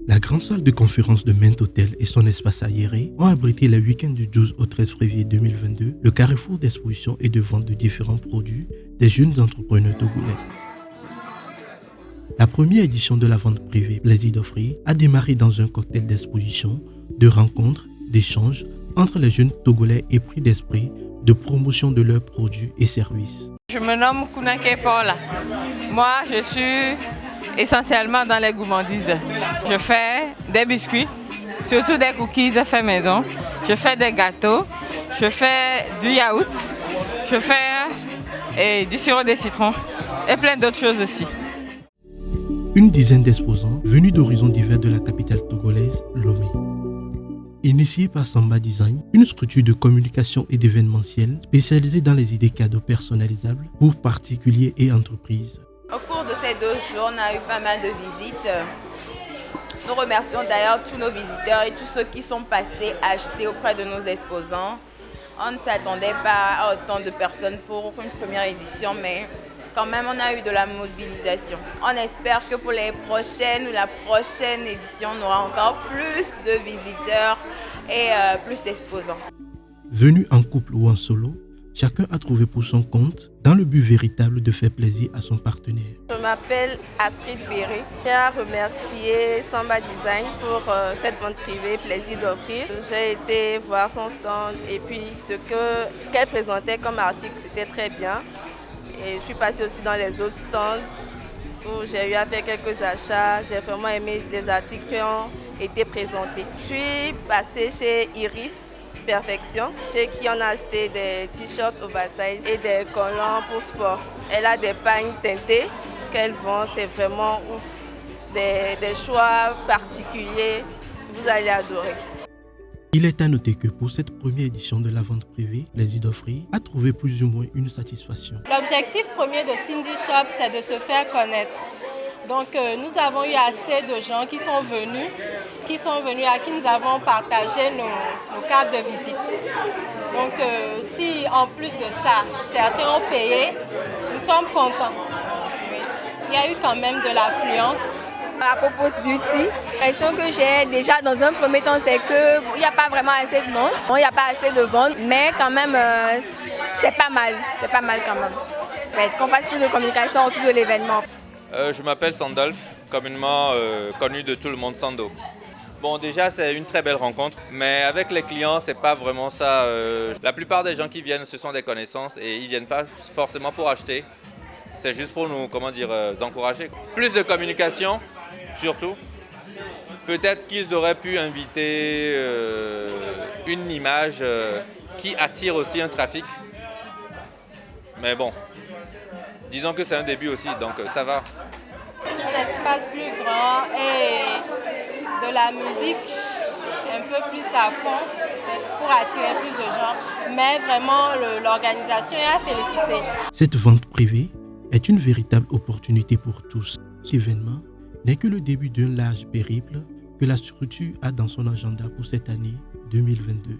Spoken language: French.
La grande salle de conférence de Mint Hotel et son espace aéré ont abrité le week-end du 12 au 13 février 2022 le carrefour d'exposition et de vente de différents produits des jeunes entrepreneurs togolais. La première édition de la vente privée Plaisir d'offrir a démarré dans un cocktail d'exposition, de rencontres, d'échanges entre les jeunes togolais épris d'esprit de promotion de leurs produits et services. Je me nomme Kounake Paula. Moi, je suis essentiellement dans les gourmandises. Je fais des biscuits, surtout des cookies faits maison. Je fais des gâteaux, je fais du yaourt, je fais du sirop de citron et plein d'autres choses aussi. Une dizaine d'exposants venus d'horizons divers de la capitale togolaise, Lomé. Initiée par Samba Design, une structure de communication et d'événementiel spécialisée dans les idées cadeaux personnalisables pour particuliers et entreprises. Au cours de ces 2 jours, on a eu pas mal de visites. Nous remercions d'ailleurs tous nos visiteurs et tous ceux qui sont passés acheter auprès de nos exposants. On ne s'attendait pas à autant de personnes pour une première édition, mais quand même on a eu de la mobilisation. On espère que pour la prochaine édition, on aura encore plus de visiteurs et plus d'exposants. Venus en couple ou en solo, chacun a trouvé pour son compte dans le but véritable de faire plaisir à son partenaire. Je m'appelle Astrid Béré. Je tiens à remercier Samba Design pour cette vente privée Plaisir d'offrir. J'ai été voir son stand et puis ce qu'elle présentait comme article, c'était très bien. Et je suis passée aussi dans les autres stands où j'ai eu à faire quelques achats. J'ai vraiment aimé les articles qui ont été présentés. Je suis passée chez Iris Perfection, chez qui on a acheté des t-shirts oversize et des collants pour sport. Elle a des pagnes teintées qu'elle vend, c'est vraiment ouf. Des choix particuliers, vous allez adorer. Il est à noter que pour cette première édition de la vente privée, Plaisir d'offrir a trouvé plus ou moins une satisfaction. L'objectif premier de Tindy Shop, c'est de se faire connaître. Donc nous avons eu assez de gens qui sont venus, à qui nous avons partagé nos cartes de visite. Donc si en plus de ça, certains ont payé, nous sommes contents. Il y a eu quand même de l'affluence. À propos de beauty, l'impression que j'ai déjà dans un premier temps, c'est qu'il n'y a pas vraiment assez de monde, il n'y a pas assez de ventes, mais quand même, c'est pas mal quand même. Qu'on fasse plus de communication autour de l'événement. Je m'appelle Sandolphe, communément connu de tout le monde Sando. Bon, déjà, c'est une très belle rencontre, mais avec les clients, c'est pas vraiment ça. La plupart des gens qui viennent, ce sont des connaissances et ils viennent pas forcément pour acheter. C'est juste pour nous, encourager. Plus de communication, surtout. Peut-être qu'ils auraient pu inviter une image qui attire aussi un trafic. Mais bon, disons que c'est un début aussi, donc ça va. Un espace plus grand et de la musique un peu plus à fond pour attirer plus de gens. Mais vraiment, l'organisation est à féliciter. Cette vente privée est une véritable opportunité pour tous. Cet événement n'est que le début d'un large périple que la structure a dans son agenda pour cette année 2022.